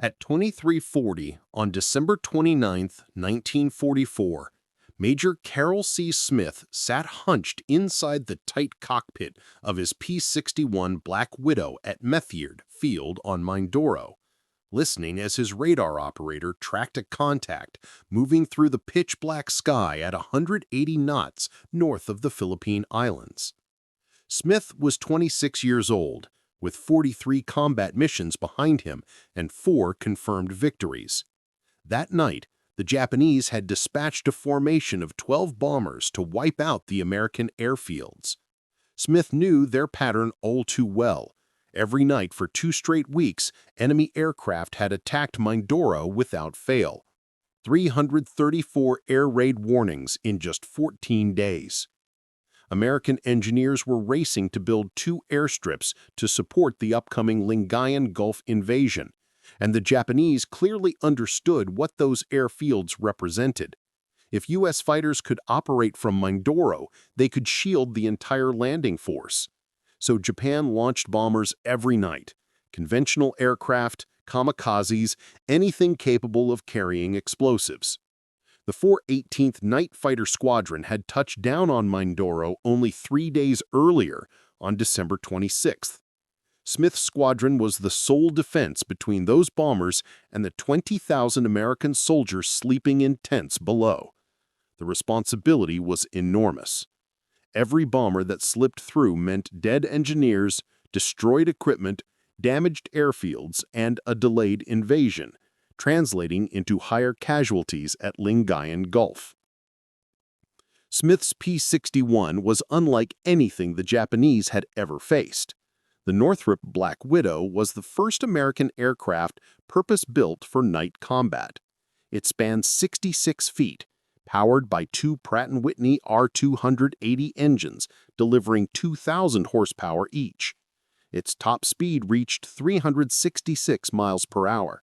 At 23:40 on December 29, 1944, Major Carroll Smith sat hunched inside the tight cockpit of his P-61 Black Widow at Methiard Field on Mindoro, listening as his radar operator tracked a contact moving through the pitch-black sky at 180 knots north of the Philippine Islands. Smith was 26 years old, with 43 combat missions behind him and 4 confirmed victories. That night, the Japanese had dispatched a formation of 12 bombers to wipe out the American airfields. Smith knew their pattern all too well. Every night for 2 straight weeks, enemy aircraft had attacked Mindoro without fail. 334 air raid warnings in just 14 days. American engineers were racing to build 2 airstrips to support the upcoming Lingayen Gulf invasion, and the Japanese clearly understood what those airfields represented. If U.S. fighters could operate from Mindoro, they could shield the entire landing force. So Japan launched bombers every night, conventional aircraft, kamikazes, anything capable of carrying explosives. The 418th Night Fighter Squadron had touched down on Mindoro only 3 days earlier, on December 26th. Smith's squadron was the sole defense between those bombers and the 20,000 American soldiers sleeping in tents below. The responsibility was enormous. Every bomber that slipped through meant dead engineers, destroyed equipment, damaged airfields, and a delayed invasion, translating into higher casualties at Lingayen Gulf. Smith's P-61 was unlike anything the Japanese had ever faced. The Northrop Black Widow was the first American aircraft purpose-built for night combat. It spanned 66 feet, powered by 2 Pratt & Whitney R280 engines, delivering 2,000 horsepower each. Its top speed reached 366 miles per hour.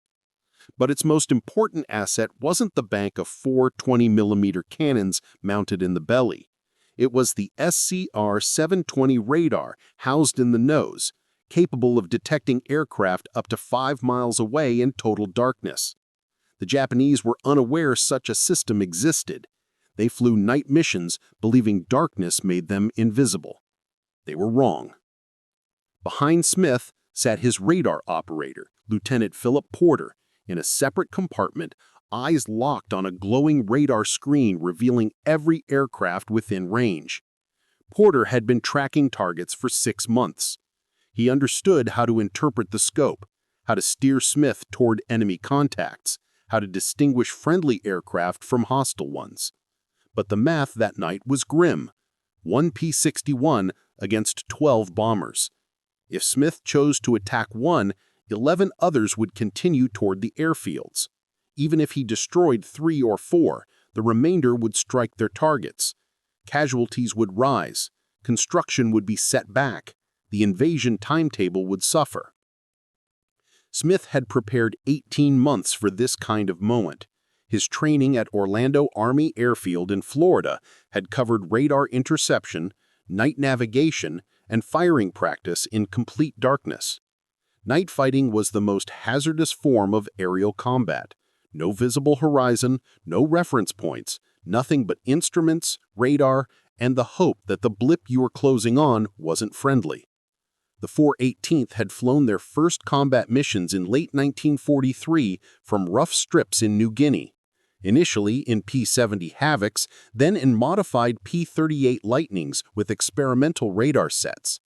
But its most important asset wasn't the bank of 4 20mm cannons mounted in the belly. It was the SCR-720 radar housed in the nose, capable of detecting aircraft up to 5 miles away in total darkness. The Japanese were unaware such a system existed. They flew night missions believing darkness made them invisible. They were wrong. Behind Smith sat his radar operator, Lieutenant Philip Porter, in a separate compartment, eyes locked on a glowing radar screen revealing every aircraft within range. Porter had been tracking targets for 6 months. He understood how to interpret the scope, how to steer Smith toward enemy contacts, how to distinguish friendly aircraft from hostile ones. But the math that night was grim. 1 P-61 against 12 bombers. If Smith chose to attack one, 11 others would continue toward the airfields. Even if he destroyed 3 or 4, the remainder would strike their targets. Casualties would rise, construction would be set back, the invasion timetable would suffer. Smith had prepared 18 months for this kind of moment. His training at Orlando Army Airfield in Florida had covered radar interception, night navigation, and firing practice in complete darkness. Night fighting was the most hazardous form of aerial combat. No visible horizon, no reference points, nothing but instruments, radar, and the hope that the blip you were closing on wasn't friendly. The 418th had flown their first combat missions in late 1943 from rough strips in New Guinea, initially in P-70 Havocs, then in modified P-38 Lightnings with experimental radar sets.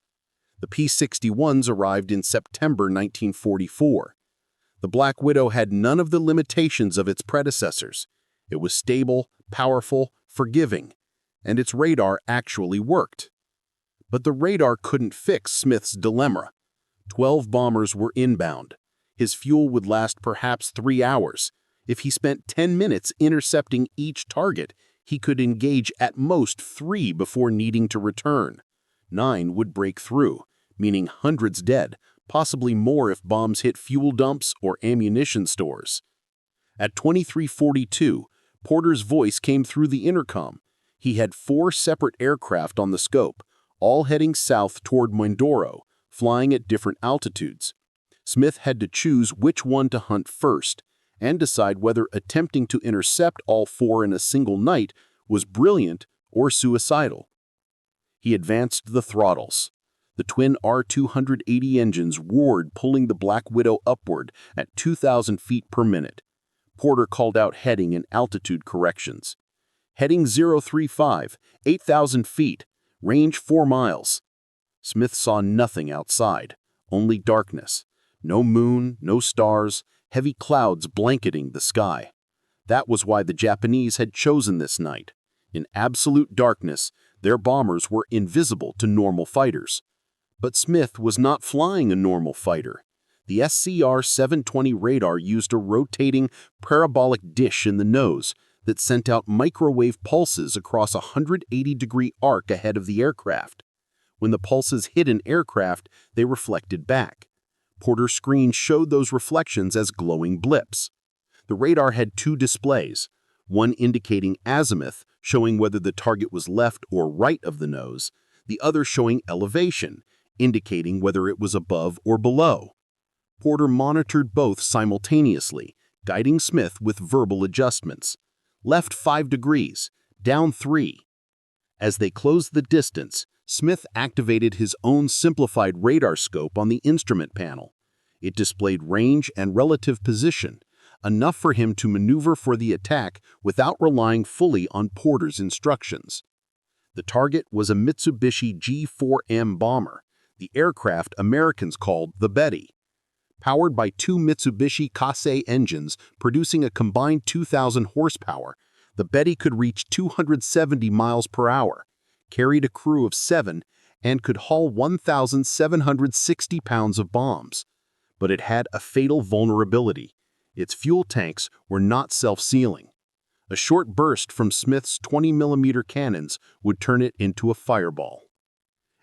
The P-61s arrived in September 1944. The Black Widow had none of the limitations of its predecessors. It was stable, powerful, forgiving, and its radar actually worked. But the radar couldn't fix Smith's dilemma. 12 bombers were inbound. His fuel would last perhaps 3 hours. If he spent 10 minutes intercepting each target, he could engage at most 3 before needing to return. 9 would break through, meaning hundreds dead, possibly more if bombs hit fuel dumps or ammunition stores. At 23:42, Porter's voice came through the intercom. He had 4 separate aircraft on the scope, all heading south toward Mindoro, flying at different altitudes. Smith had to choose which one to hunt first and decide whether attempting to intercept all four in a single night was brilliant or suicidal. He advanced the throttles. The twin R-280 engines roared, pulling the Black Widow upward at 2,000 feet per minute. Porter called out heading and altitude corrections. Heading 035, 8,000 feet, range 4 miles. Smith saw nothing outside, only darkness. No moon, no stars, heavy clouds blanketing the sky. That was why the Japanese had chosen this night. In absolute darkness, their bombers were invisible to normal fighters. But Smith was not flying a normal fighter. The SCR-720 radar used a rotating, parabolic dish in the nose that sent out microwave pulses across a 180-degree arc ahead of the aircraft. When the pulses hit an aircraft, they reflected back. Porter's screen showed those reflections as glowing blips. The radar had two displays, one indicating azimuth, showing whether the target was left or right of the nose, the other showing elevation, indicating whether it was above or below. Porter monitored both simultaneously, guiding Smith with verbal adjustments. Left 5 degrees, down 3. As they closed the distance, Smith activated his own simplified radar scope on the instrument panel. It displayed range and relative position, enough for him to maneuver for the attack without relying fully on Porter's instructions. The target was a Mitsubishi G4M bomber, the aircraft Americans called the Betty. Powered by two Mitsubishi Kasei engines producing a combined 2,000 horsepower, the Betty could reach 270 miles per hour, carried a crew of 7, and could haul 1,760 pounds of bombs. But it had a fatal vulnerability. Its fuel tanks were not self-sealing. A short burst from Smith's 20mm cannons would turn it into a fireball.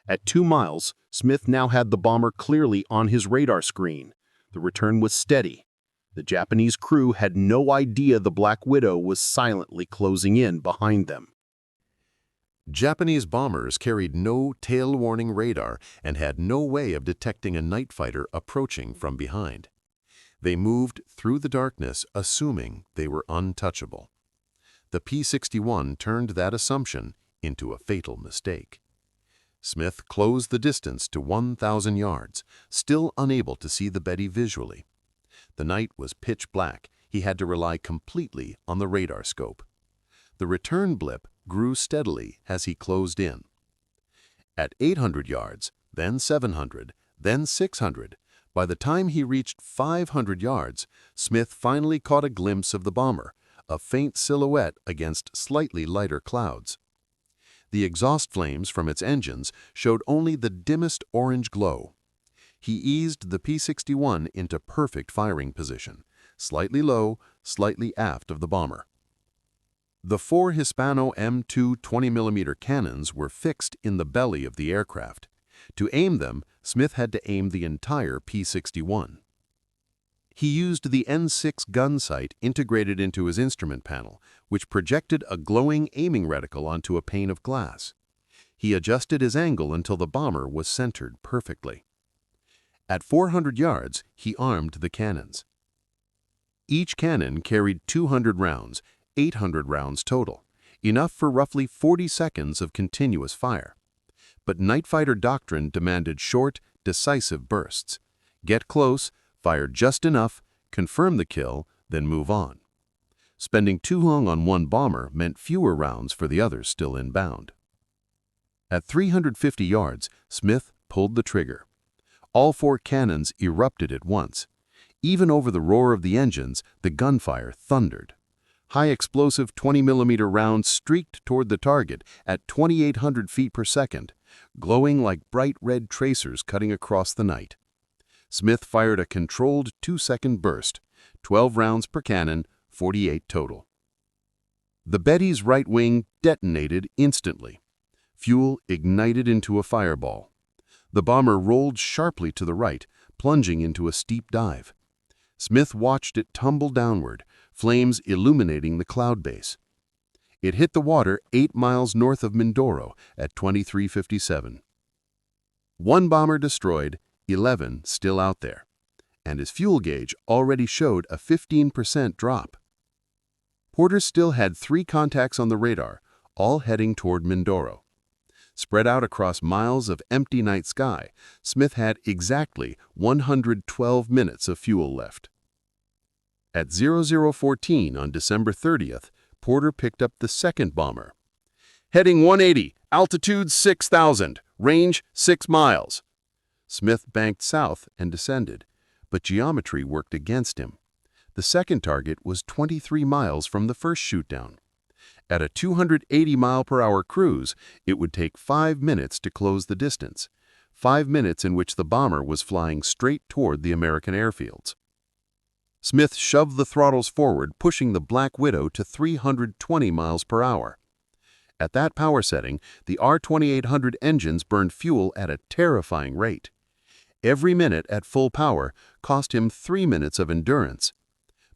At 2 miles, Smith now had the bomber clearly on his radar screen. The return was steady. The Japanese crew had no idea the Black Widow was silently closing in behind them. Japanese bombers carried no tail-warning radar and had no way of detecting a night fighter approaching from behind. They moved through the darkness assuming they were untouchable. The P-61 turned that assumption into a fatal mistake. Smith closed the distance to 1,000 yards, still unable to see the Betty visually. The night was pitch black. He had to rely completely on the radar scope. The return blip grew steadily as he closed in. At 800 yards, then 700, then 600, by the time he reached 500 yards, Smith finally caught a glimpse of the bomber, a faint silhouette against slightly lighter clouds. The exhaust flames from its engines showed only the dimmest orange glow. He eased the P-61 into perfect firing position, slightly low, slightly aft of the bomber. The 4 Hispano M2 20mm cannons were fixed in the belly of the aircraft. To aim them, Smith had to aim the entire P-61. He used the N6 gun sight integrated into his instrument panel, which projected a glowing aiming reticle onto a pane of glass. He adjusted his angle until the bomber was centered perfectly. At 400 yards, he armed the cannons. Each cannon carried 200 rounds, 800 rounds total, enough for roughly 40 seconds of continuous fire. But night fighter doctrine demanded short, decisive bursts. Get close, fire just enough, confirm the kill, then move on. Spending too long on one bomber meant fewer rounds for the others still inbound. At 350 yards, Smith pulled the trigger. All 4 cannons erupted at once. Even over the roar of the engines, the gunfire thundered. High-explosive 20mm rounds streaked toward the target at 2,800 feet per second, glowing like bright red tracers cutting across the night. Smith fired a controlled 2-second burst, 12 rounds per cannon, 48 total. The Betty's right wing detonated instantly. Fuel ignited into a fireball. The bomber rolled sharply to the right, plunging into a steep dive. Smith watched it tumble downward, flames illuminating the cloud base. It hit the water 8 miles north of Mindoro at 23:57. 1 bomber destroyed, 11 still out there. and his fuel gauge already showed a 15% drop. Porter still had 3 contacts on the radar, all heading toward Mindoro. Spread out across miles of empty night sky, Smith had exactly 112 minutes of fuel left. At 0014 on December 30th, Porter picked up the second bomber. "Heading 180, altitude 6,000, range 6 miles. Smith banked south and descended, but geometry worked against him. The second target was 23 miles from the first shootdown. At a 280-mile-per-hour cruise, it would take 5 minutes to close the distance, 5 minutes in which the bomber was flying straight toward the American airfields. Smith shoved the throttles forward, pushing the Black Widow to 320 miles per hour. At that power setting, the R-2800 engines burned fuel at a terrifying rate. Every minute at full power cost him 3 minutes of endurance.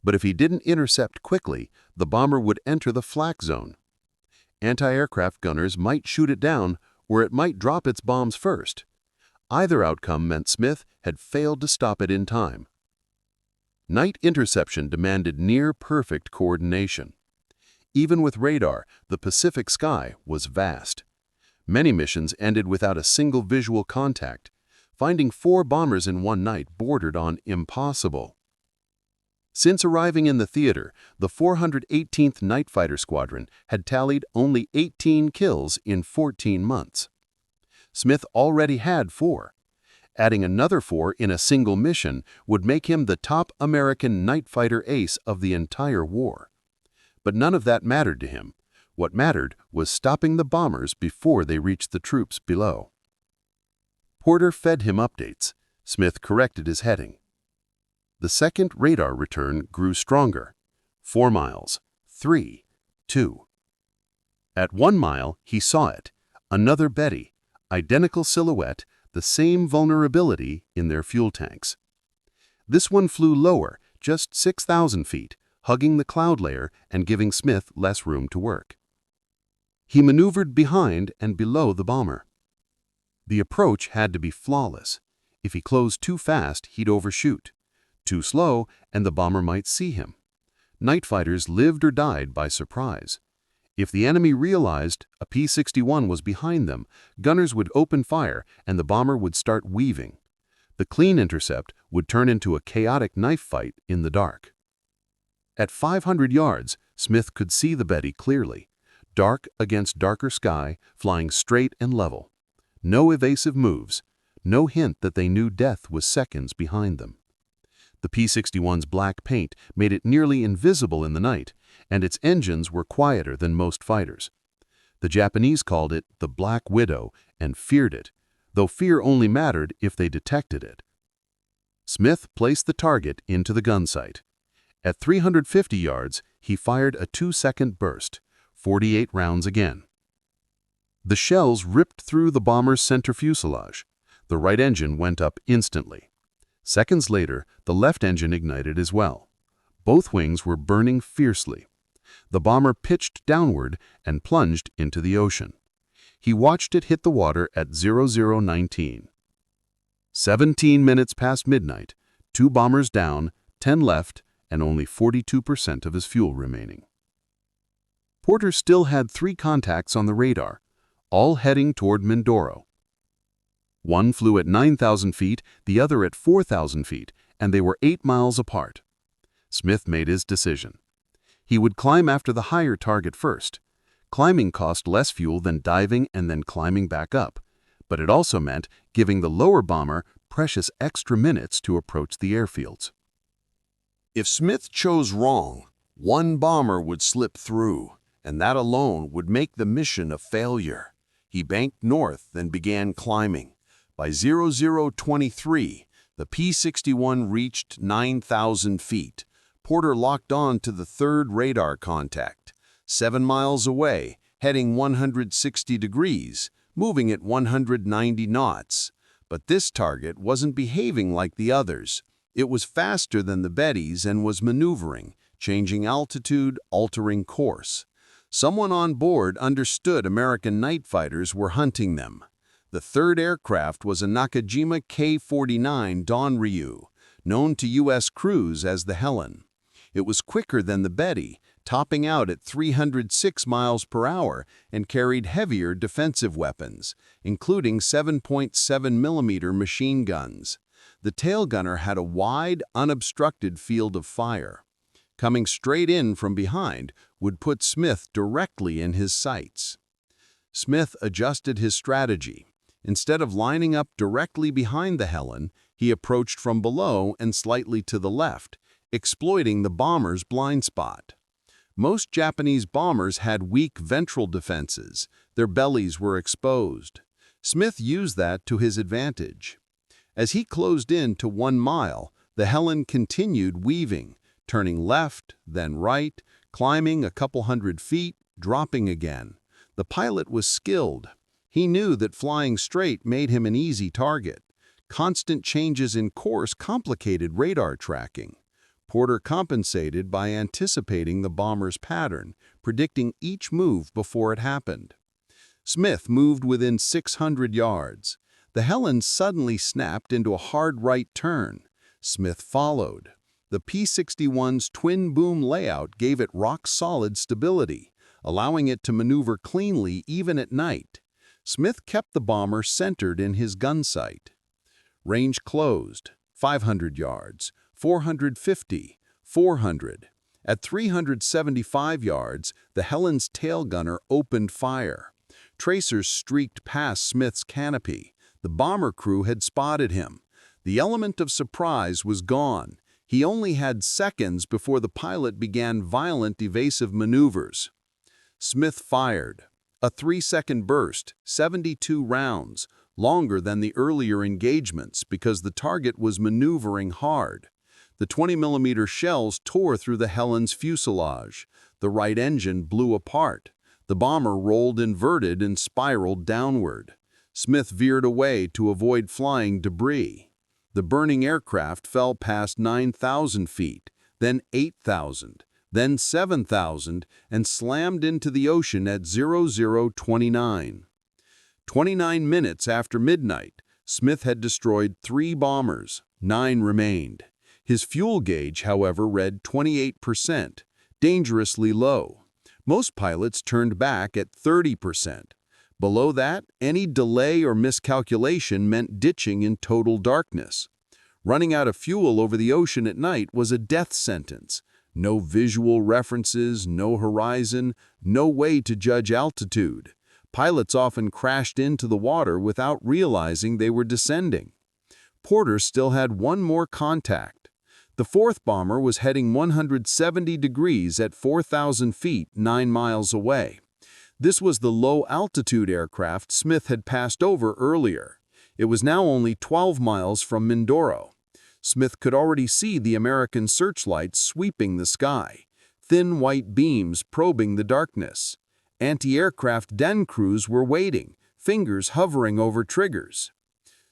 But if he didn't intercept quickly, the bomber would enter the flak zone. Anti-aircraft gunners might shoot it down, or it might drop its bombs first. Either outcome meant Smith had failed to stop it in time. Night interception demanded near-perfect coordination. Even with radar, the Pacific sky was vast. Many missions ended without a single visual contact. Finding 4 bombers in one night bordered on impossible. Since arriving in the theater, the 418th Night Fighter Squadron had tallied only 18 kills in 14 months. Smith already had 4. Adding another 4 in a single mission would make him the top American night fighter ace of the entire war. But none of that mattered to him. What mattered was stopping the bombers before they reached the troops below. Porter fed him updates. Smith corrected his heading. The second radar return grew stronger. 4 miles. 3. 2. At 1 mile, he saw it. Another Betty. Identical silhouette, the same vulnerability in their fuel tanks. This one flew lower, just 6,000 feet, hugging the cloud layer and giving Smith less room to work. He maneuvered behind and below the bomber. The approach had to be flawless. If he closed too fast, he'd overshoot. Too slow, and the bomber might see him. Night fighters lived or died by surprise. If the enemy realized a P-61 was behind them, gunners would open fire and the bomber would start weaving. The clean intercept would turn into a chaotic knife fight in the dark. At 500 yards, Smith could see the Betty clearly. Dark against darker sky, flying straight and level. No evasive moves, no hint that they knew death was seconds behind them. The P-61's black paint made it nearly invisible in the night, and its engines were quieter than most fighters. The Japanese called it the Black Widow and feared it, though fear only mattered if they detected it. Smith placed the target into the gun sight. At 350 yards, he fired a 2-second burst, 48 rounds again. The shells ripped through the bomber's center fuselage. The right engine went up instantly. Seconds later, the left engine ignited as well. Both wings were burning fiercely. The bomber pitched downward and plunged into the ocean. He watched it hit the water at 0019. 17 minutes past midnight, 2 bombers down, 10 left, and only 42% of his fuel remaining. Porter still had 3 contacts on the radar, all heading toward Mindoro. One flew at 9,000 feet, the other at 4,000 feet, and they were 8 miles apart. Smith made his decision. He would climb after the higher target first. Climbing cost less fuel than diving and then climbing back up, but it also meant giving the lower bomber precious extra minutes to approach the airfields. If Smith chose wrong, one bomber would slip through, and that alone would make the mission a failure. He banked north and began climbing. By 0023, the P-61 reached 9,000 feet. Porter locked on to the third radar contact. 7 miles away, heading 160 degrees, moving at 190 knots. But this target wasn't behaving like the others. It was faster than the Bettys and was maneuvering, changing altitude, altering course. Someone on board understood American night fighters were hunting them. The third aircraft was a Nakajima K-49 Donryu. known to U.S. crews as the Helen. It was quicker than the Betty, topping out at 306 miles per hour and carried heavier defensive weapons, including 7.7mm machine guns. The tail gunner had a wide, unobstructed field of fire. Coming straight in from behind would put Smith directly in his sights. Smith adjusted his strategy. Instead of lining up directly behind the Helen, he approached from below and slightly to the left, exploiting the bomber's blind spot. Most Japanese bombers had weak ventral defenses. Their bellies were exposed. Smith used that to his advantage. As he closed in to 1 mile, the Helen continued weaving, turning left, then right, climbing a couple hundred feet, dropping again. The pilot was skilled. He knew that flying straight made him an easy target. Constant changes in course complicated radar tracking. Porter compensated by anticipating the bomber's pattern, predicting each move before it happened. Smith moved within 600 yards. The Helen suddenly snapped into a hard right turn. Smith followed. The P-61's twin-boom layout gave it rock-solid stability, allowing it to maneuver cleanly even at night. Smith kept the bomber centered in his gun sight. Range closed, 500 yards, 450, 400. At 375 yards, the Helen's tail gunner opened fire. Tracers streaked past Smith's canopy. The bomber crew had spotted him. The element of surprise was gone. He only had seconds before the pilot began violent evasive maneuvers. Smith fired. A 3-second burst, 72 rounds, longer than the earlier engagements because the target was maneuvering hard. The 20mm shells tore through the Helen's fuselage. The right engine blew apart. The bomber rolled inverted and spiraled downward. Smith veered away to avoid flying debris. The burning aircraft fell past 9,000 feet, then 8,000, then 7,000, and slammed into the ocean at 0029. 29 minutes after midnight, Smith had destroyed 3 bombers. 9 remained. His fuel gauge, however, read 28%, dangerously low. Most pilots turned back at 30%. Below that, any delay or miscalculation meant ditching in total darkness. Running out of fuel over the ocean at night was a death sentence. No visual references, no horizon, no way to judge altitude. Pilots often crashed into the water without realizing they were descending. Porter still had one more contact. The 4th bomber was heading 170 degrees at 4,000 feet, 9 miles away. This was the low-altitude aircraft Smith had passed over earlier. It was now only 12 miles from Mindoro. Smith could already see the American searchlights sweeping the sky, thin white beams probing the darkness. Anti-aircraft den crews were waiting, fingers hovering over triggers.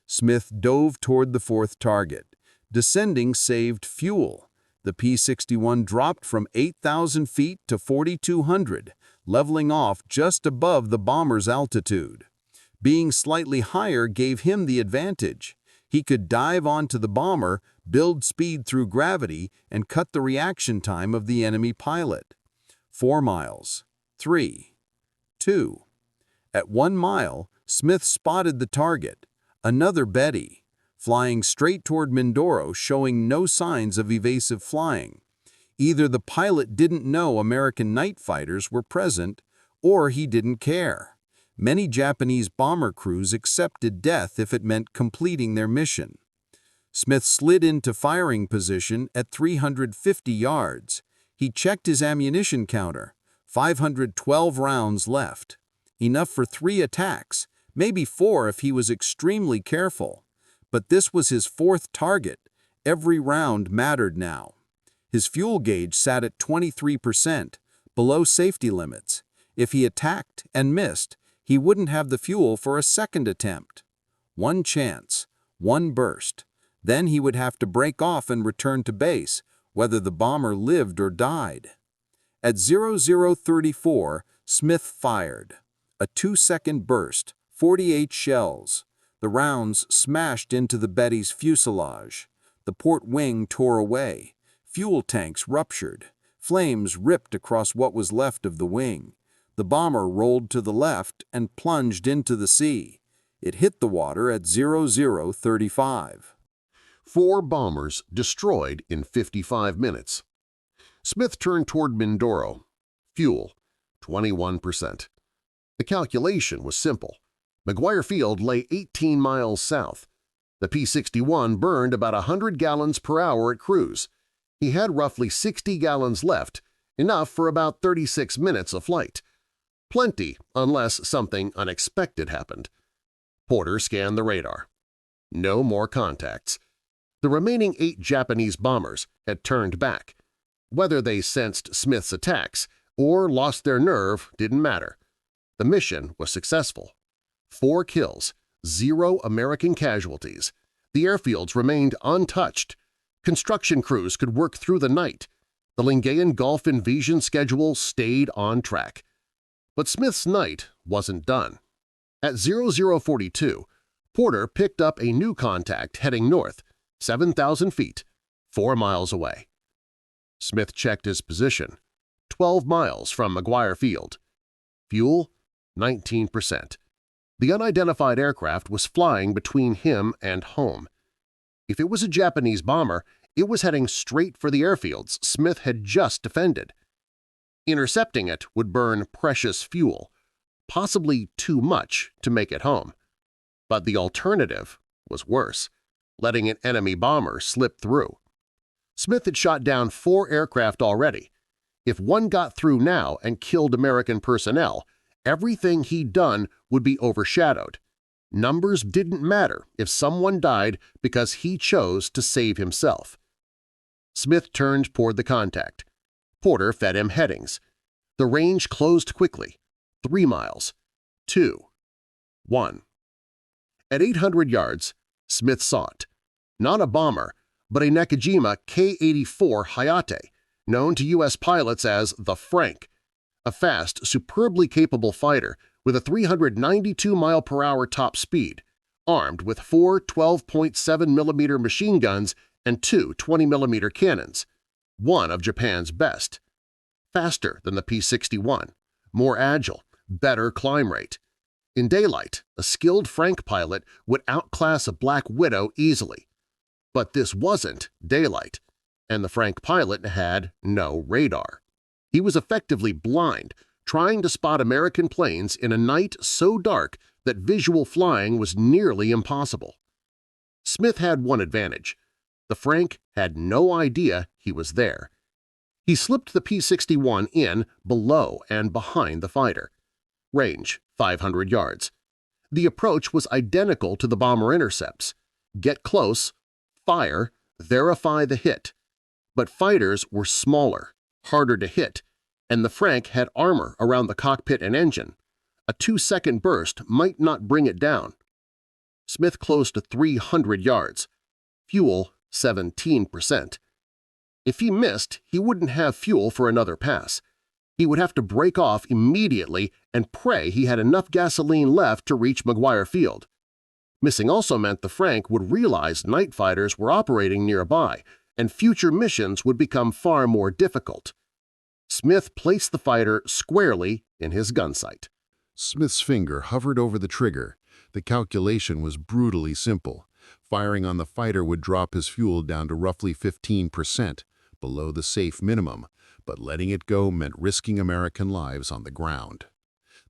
Smith dove toward the 4th target. Descending saved fuel. The P-61 dropped from 8,000 feet to 4,200, leveling off just above the bomber's altitude. Being slightly higher gave him the advantage. He could dive onto the bomber, build speed through gravity, and cut the reaction time of the enemy pilot. 4 miles. 3. 2. At 1 mile, Smith spotted the target, another Betty, flying straight toward Mindoro, showing no signs of evasive flying. Either the pilot didn't know American night fighters were present, or he didn't care. Many Japanese bomber crews accepted death if it meant completing their mission. Smith slid into firing position at 350 yards. He checked his ammunition counter. 512 rounds left. Enough for 3 attacks, maybe 4 if he was extremely careful. But this was his 4th target. Every round mattered now. His fuel gauge sat at 23%, below safety limits. If he attacked and missed, he wouldn't have the fuel for a second attempt. 1 chance, 1 burst. Then he would have to break off and return to base, whether the bomber lived or died. At 0034, Smith fired. A 2-second burst, 48 shells. The rounds smashed into the Betty's fuselage. The port wing tore away. Fuel tanks ruptured. Flames ripped across what was left of the wing. The bomber rolled to the left and plunged into the sea. It hit the water at 0035. 4 bombers destroyed in 55 minutes. Smith turned toward Mindoro. Fuel, 21%. The calculation was simple. McGuire Field lay 18 miles south. The P-61 burned about 100 gallons per hour at cruise. He had roughly 60 gallons left, enough for about 36 minutes of flight. Plenty unless something unexpected happened. Porter scanned the radar. No more contacts. The remaining 8 Japanese bombers had turned back. Whether they sensed Smith's attacks or lost their nerve didn't matter. The mission was successful. 4 kills, 0 American casualties. The airfields remained untouched. Construction crews could work through the night. The Lingayen Gulf invasion schedule stayed on track. But Smith's night wasn't done. At 0042, Porter picked up a new contact heading north, 7,000 feet, 4 miles away. Smith checked his position, 12 miles from McGuire Field. Fuel, 19%. The unidentified aircraft was flying between him and home. If it was a Japanese bomber, it was heading straight for the airfields Smith had just defended. Intercepting it would burn precious fuel, possibly too much to make it home. But the alternative was worse, letting an enemy bomber slip through. Smith had shot down 4 aircraft already. If one got through now and killed American personnel, everything he'd done would be overshadowed. Numbers didn't matter if someone died because he chose to save himself. Smith turned toward the contact. Porter fed him headings. The range closed quickly. 3 miles. 2. 1. At 800 yards, Smith saw it. Not a bomber, but a Nakajima K-84 Hayate, known to U.S. pilots as the Frank, a fast, superbly capable fighter with a 392-mile-per-hour top speed, armed with 4 12.7mm machine guns and 2 20mm cannons, one of Japan's best. Faster than the P-61, more agile, better climb rate. In daylight, a skilled Frank pilot would outclass a Black Widow easily. But this wasn't daylight, and the Frank pilot had no radar. He was effectively blind, trying to spot American planes in a night so dark that visual flying was nearly impossible. Smith had one advantage. The Frank had no idea he was there. He slipped the P-61 in below and behind the fighter. Range, 500 yards. The approach was identical to the bomber intercepts. Get close, fire, verify the hit. But fighters were smaller, harder to hit, and the Frank had armor around the cockpit and engine. A 2-second burst might not bring it down. Smith closed to 300 yards. Fuel, 17%. If he missed, he wouldn't have fuel for another pass. He would have to break off immediately and pray he had enough gasoline left to reach McGuire Field. Missing also meant the Frank would realize night fighters were operating nearby, and future missions would become far more difficult. Smith placed the fighter squarely in his gun sight. Smith's finger hovered over the trigger. The calculation was brutally simple. Firing on the fighter would drop his fuel down to roughly 15%, below the safe minimum, but letting it go meant risking American lives on the ground.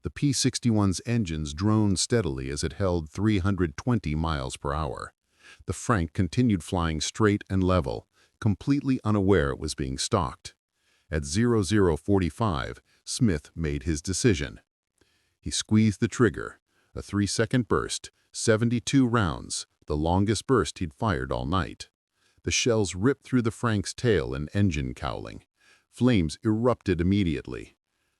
The P-61's engines droned steadily as it held 320 miles per hour. The Frank continued flying straight and level, completely unaware it was being stalked. At 0045, Smith made his decision. He squeezed the trigger, a 3-second burst, 72 rounds, the longest burst he'd fired all night. The shells ripped through the Frank's tail and engine cowling. Flames erupted immediately.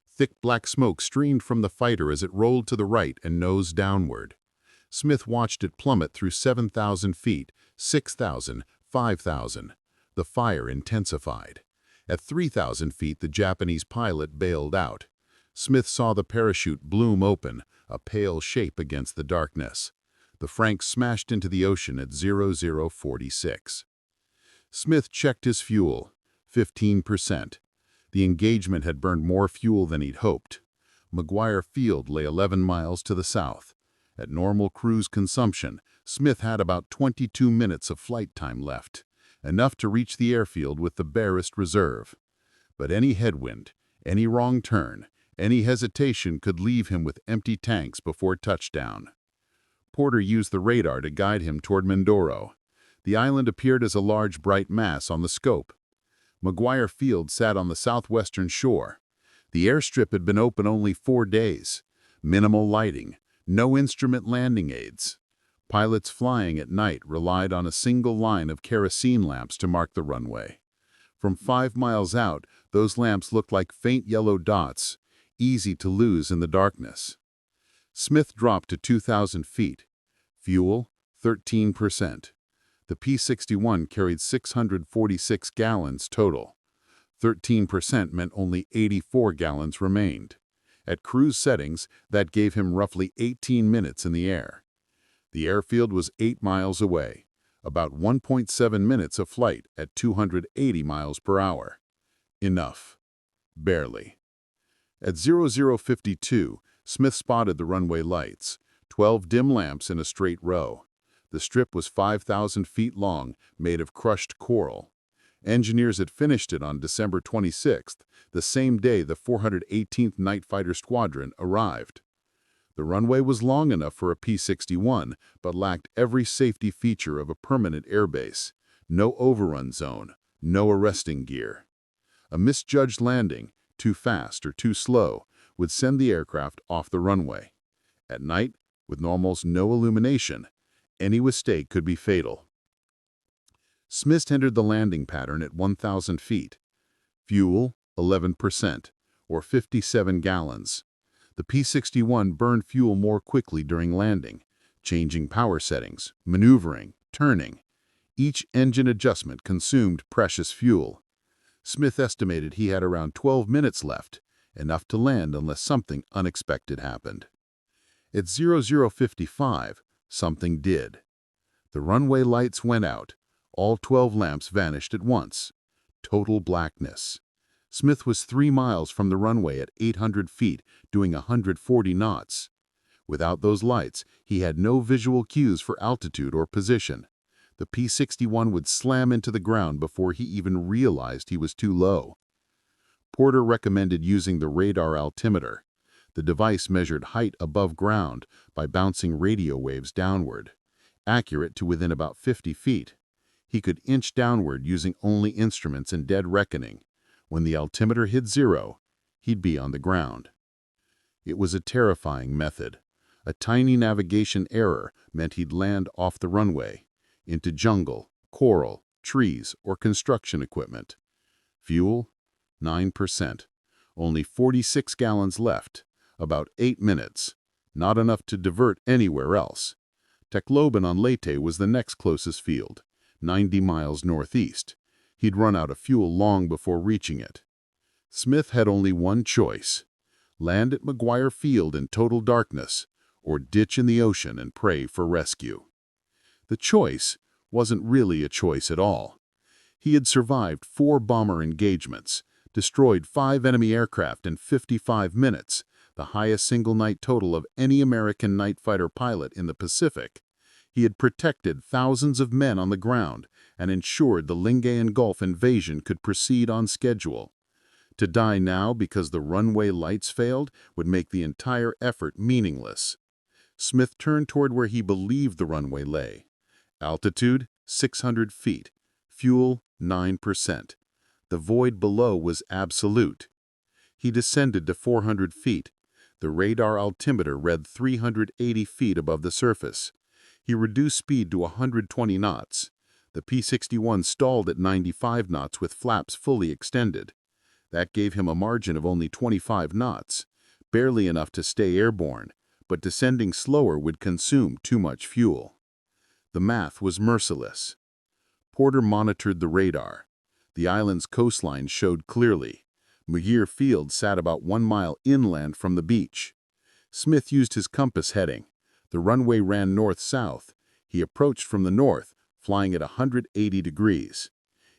Thick black smoke streamed from the fighter as it rolled to the right and nosed downward. Smith watched it plummet through 7,000 feet, 6,000, 5,000. The fire intensified. At 3,000 feet, the Japanese pilot bailed out. Smith saw the parachute bloom open, a pale shape against the darkness. The Frank smashed into the ocean at 0046. Smith checked his fuel, 15%. The engagement had burned more fuel than he'd hoped. McGuire Field lay 11 miles to the south. At normal cruise consumption, Smith had about 22 minutes of flight time left, enough to reach the airfield with the barest reserve. But any headwind, any wrong turn, any hesitation could leave him with empty tanks before touchdown. Porter used the radar to guide him toward Mindoro. The island appeared as a large bright mass on the scope. McGuire Field sat on the southwestern shore. The airstrip had been open only 4 days. Minimal lighting, no instrument landing aids. Pilots flying at night relied on a single line of kerosene lamps to mark the runway. From 5 miles out, those lamps looked like faint yellow dots, easy to lose in the darkness. Smith dropped to 2,000 feet. Fuel, 13%. The P-61 carried 646 gallons total. 13% meant only 84 gallons remained. At cruise settings, that gave him roughly 18 minutes in the air. The airfield was 8 miles away, about 1.7 minutes of flight at 280 miles per hour. Enough. Barely. At 0052, Smith spotted the runway lights, 12 dim lamps in a straight row. The strip was 5,000 feet long, made of crushed coral. Engineers had finished it on December 26th, the same day the 418th Night Fighter Squadron arrived. The runway was long enough for a P-61, but lacked every safety feature of a permanent airbase. No overrun zone, no arresting gear. A misjudged landing, too fast or too slow, would send the aircraft off the runway. At night, with almost no illumination, any mistake could be fatal. Smith entered the landing pattern at 1,000 feet. Fuel, 11%, or 57 gallons. The P-61 burned fuel more quickly during landing, changing power settings, maneuvering, turning. Each engine adjustment consumed precious fuel. Smith estimated he had around 12 minutes left, enough to land unless something unexpected happened. At 0055, something did. The runway lights went out. All 12 lamps vanished at once. Total blackness. Smith was 3 miles from the runway at 800 feet, doing 140 knots. Without those lights, he had no visual cues for altitude or position. The P-61 would slam into the ground before he even realized he was too low. Porter recommended using the radar altimeter. The device measured height above ground by bouncing radio waves downward, accurate to within about 50 feet. He could inch downward using only instruments in dead reckoning. When the altimeter hit 0, he'd be on the ground. It was a terrifying method. A tiny navigation error meant he'd land off the runway, into jungle, coral, trees, or construction equipment. Fuel, 9%. Only 46 gallons left. About 8 minutes. Not enough to divert anywhere else. Tacloban on Leyte was the next closest field, 90 miles northeast. He'd run out of fuel long before reaching it. Smith had only one choice: land at McGuire Field in total darkness, or ditch in the ocean and pray for rescue. The choice wasn't really a choice at all. He had survived 4 bomber engagements, destroyed 5 enemy aircraft in 55 minutes, the highest single-night total of any American night fighter pilot in the Pacific. He had protected thousands of men on the ground and ensured the Lingayen Gulf invasion could proceed on schedule. To die now because the runway lights failed would make the entire effort meaningless. Smith turned toward where he believed the runway lay. Altitude, 600 feet. Fuel, 9%. The void below was absolute. He descended to 400 feet. The radar altimeter read 380 feet above the surface. He reduced speed to 120 knots. The P-61 stalled at 95 knots with flaps fully extended. That gave him a margin of only 25 knots, barely enough to stay airborne, but descending slower would consume too much fuel. The math was merciless. Porter monitored the radar. The island's coastline showed clearly. McGuire Field sat about 1 mile inland from the beach. Smith used his compass heading. The runway ran north-south. He approached from the north, flying at 180 degrees.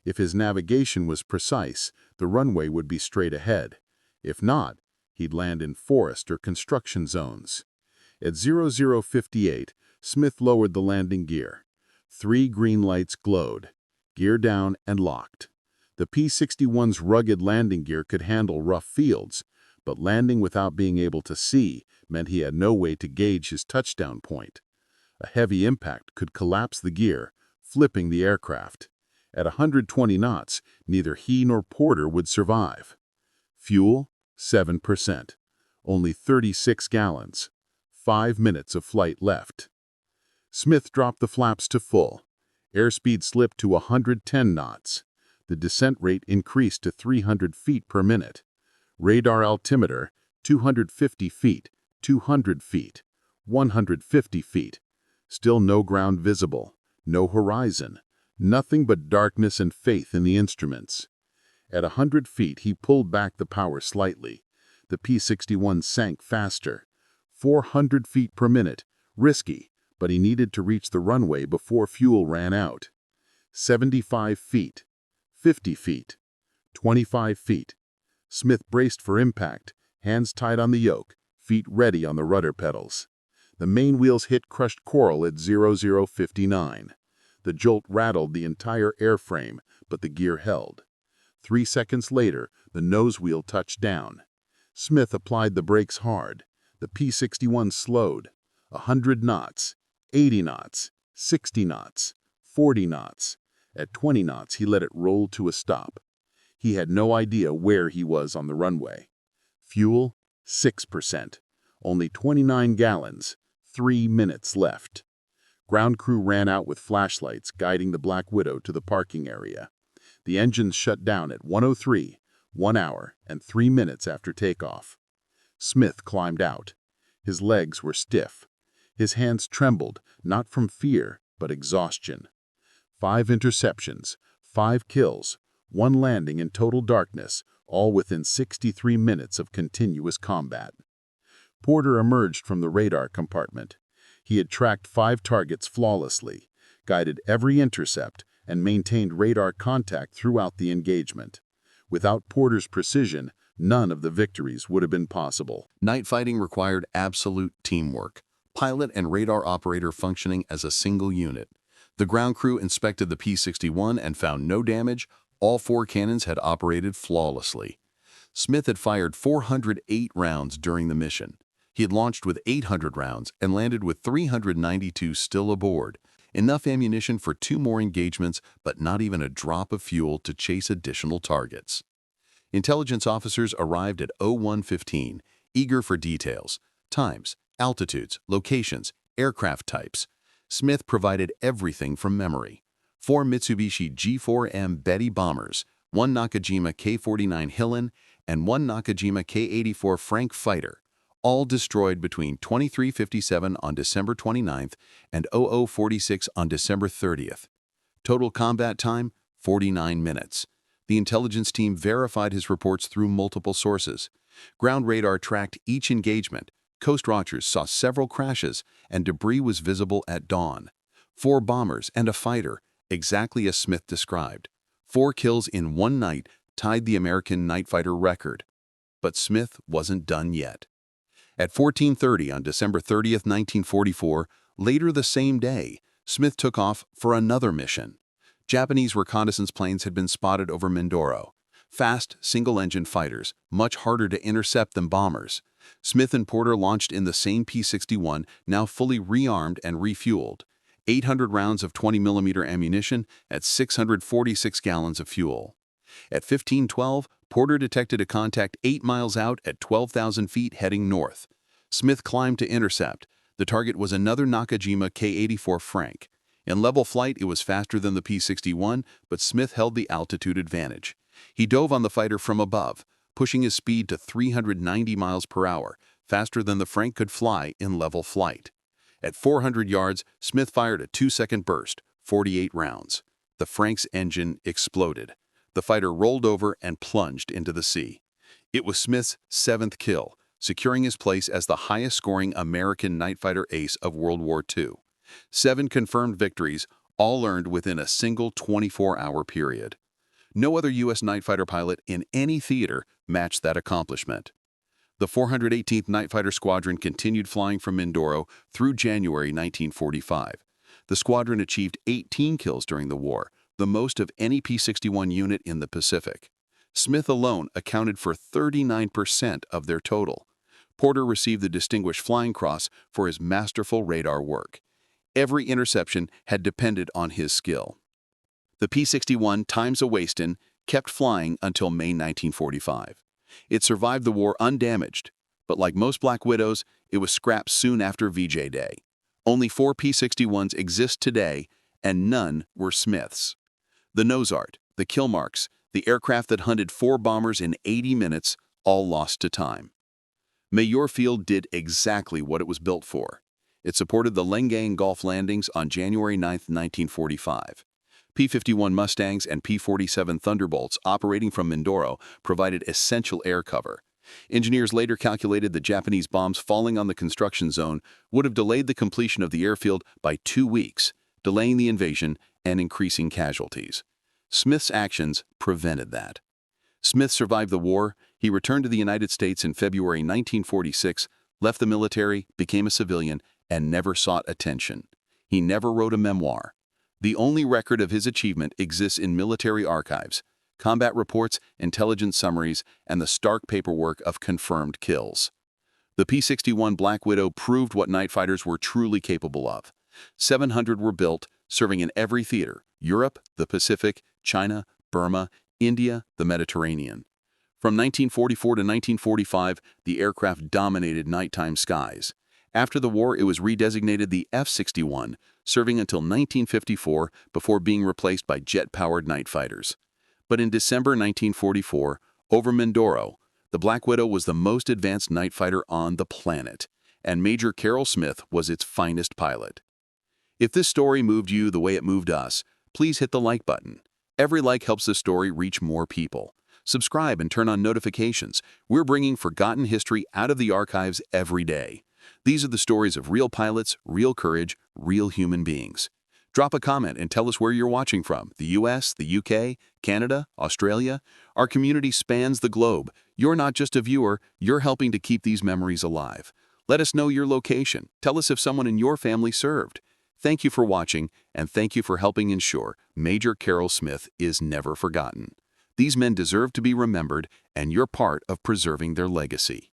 If his navigation was precise, the runway would be straight ahead. If not, he'd land in forest or construction zones. At 0058, Smith lowered the landing gear. 3 green lights glowed. Gear down and locked. The P-61's rugged landing gear could handle rough fields, but landing without being able to see meant he had no way to gauge his touchdown point. A heavy impact could collapse the gear, flipping the aircraft. At 120 knots, neither he nor Porter would survive. Fuel, 7%. Only 36 gallons. 5 minutes of flight left. Smith dropped the flaps to full. Airspeed slipped to 110 knots. The descent rate increased to 300 feet per minute. Radar altimeter, 250 feet, 200 feet, 150 feet. Still no ground visible, no horizon, nothing but darkness and faith in the instruments. At 100 feet, he pulled back the power slightly. The P-61 sank faster. 400 feet per minute, risky, but he needed to reach the runway before fuel ran out. 75 feet, 50 feet, 25 feet. Smith braced for impact, hands tight on the yoke, feet ready on the rudder pedals. The main wheels hit crushed coral at 0059. The jolt rattled the entire airframe, but the gear held. 3 seconds later, the nose wheel touched down. Smith applied the brakes hard. The P-61 slowed. 100 knots, 80 knots, 60 knots, 40 knots. At 20 knots, he let it roll to a stop. He had no idea where he was on the runway. Fuel, 6%. Only 29 gallons, 3 minutes left. Ground crew ran out with flashlights, guiding the Black Widow to the parking area. The engines shut down at 1:03, 1 hour and 3 minutes after takeoff. Smith climbed out. His legs were stiff. His hands trembled, not from fear, but exhaustion. 5 interceptions, 5 kills, 1 landing in total darkness, all within 63 minutes of continuous combat. Porter emerged from the radar compartment. He had tracked 5 targets flawlessly, guided every intercept, and maintained radar contact throughout the engagement. Without Porter's precision, none of the victories would have been possible. Night fighting required absolute teamwork, pilot and radar operator functioning as a single unit. The ground crew inspected the P-61 and found no damage. All 4 cannons had operated flawlessly. Smith had fired 408 rounds during the mission. He had launched with 800 rounds and landed with 392 still aboard. Enough ammunition for 2 more engagements, but not even a drop of fuel to chase additional targets. Intelligence officers arrived at 01:15, eager for details: times, altitudes, locations, aircraft types. Smith provided everything from memory. 4 Mitsubishi G4M Betty bombers, 1 Nakajima K-49 Hillen, and 1 Nakajima K-84 Frank fighter, all destroyed between 23:57 on December 29th and 00:46 on December 30th. Total combat time, 49 minutes. The intelligence team verified his reports through multiple sources. Ground radar tracked each engagement. Coast watchers saw several crashes, and debris was visible at dawn. 4 bombers and a fighter, exactly as Smith described. 4 kills in 1 night tied the American night fighter record. But Smith wasn't done yet. At 14:30 on December 30th, 1944, later the same day, Smith took off for another mission. Japanese reconnaissance planes had been spotted over Mindoro. Fast, single-engine fighters, much harder to intercept than bombers. Smith and Porter launched in the same P-61, now fully rearmed and refueled. 800 rounds of 20mm ammunition at 646 gallons of fuel. At 15:12, Porter detected a contact 8 miles out at 12,000 feet heading north. Smith climbed to intercept. The target was another Nakajima K-84 Frank. In level flight, it was faster than the P-61, but Smith held the altitude advantage. He dove on the fighter from above, pushing his speed to 390 miles per hour, faster than the Frank could fly in level flight. At 400 yards, Smith fired a 2-second burst, 48 rounds. The Frank's engine exploded. The fighter rolled over and plunged into the sea. It was Smith's 7th kill, securing his place as the highest-scoring American night fighter ace of World War II. 7 confirmed victories, all earned within a single 24-hour period. No other U.S. night fighter pilot in any theater matched that accomplishment. The 418th Night Fighter Squadron continued flying from Mindoro through January 1945. The squadron achieved 18 kills during the war, the most of any P-61 unit in the Pacific. Smith alone accounted for 39% of their total. Porter received the Distinguished Flying Cross for his masterful radar work. Every interception had depended on his skill. The P-61 Times-a-Wastin kept flying until May 1945. It survived the war undamaged, but like most Black Widows, it was scrapped soon after VJ Day. Only 4 P-61s exist today, and none were Smith's. The nose art, the kill marks, the aircraft that hunted 4 bombers in 80 minutes, all lost to time. Major Field did exactly what it was built for. It supported the Lengang Gulf landings on January 9, 1945. P-51 Mustangs and P-47 Thunderbolts operating from Mindoro provided essential air cover. Engineers later calculated the Japanese bombs falling on the construction zone would have delayed the completion of the airfield by 2 weeks, delaying the invasion and increasing casualties. Smith's actions prevented that. Smith survived the war. He returned to the United States in February 1946, left the military, became a civilian, and never sought attention. He never wrote a memoir. The only record of his achievement exists in military archives, combat reports, intelligence summaries, and the stark paperwork of confirmed kills. The P-61 Black Widow proved what night fighters were truly capable of. 700 were built, serving in every theater: Europe, the Pacific, China, Burma, India, the Mediterranean. From 1944 to 1945, the aircraft dominated nighttime skies. After the war, it was redesignated the F-61, serving until 1954 before being replaced by jet-powered night fighters. But in December 1944, over Mindoro, the Black Widow was the most advanced night fighter on the planet, and Major Carroll Smith was its finest pilot. If this story moved you the way it moved us, please hit the like button. Every like helps the story reach more people. Subscribe and turn on notifications. We're bringing forgotten history out of the archives every day. These are the stories of real pilots, real courage, real human beings. Drop a comment and tell us where you're watching from: the US, the UK, Canada, Australia. Our community spans the globe. You're not just a viewer, you're helping to keep these memories alive. Let us know your location. Tell us if someone in your family served. Thank you for watching, and thank you for helping ensure Major Carroll Smith is never forgotten. These men deserve to be remembered, and you're part of preserving their legacy.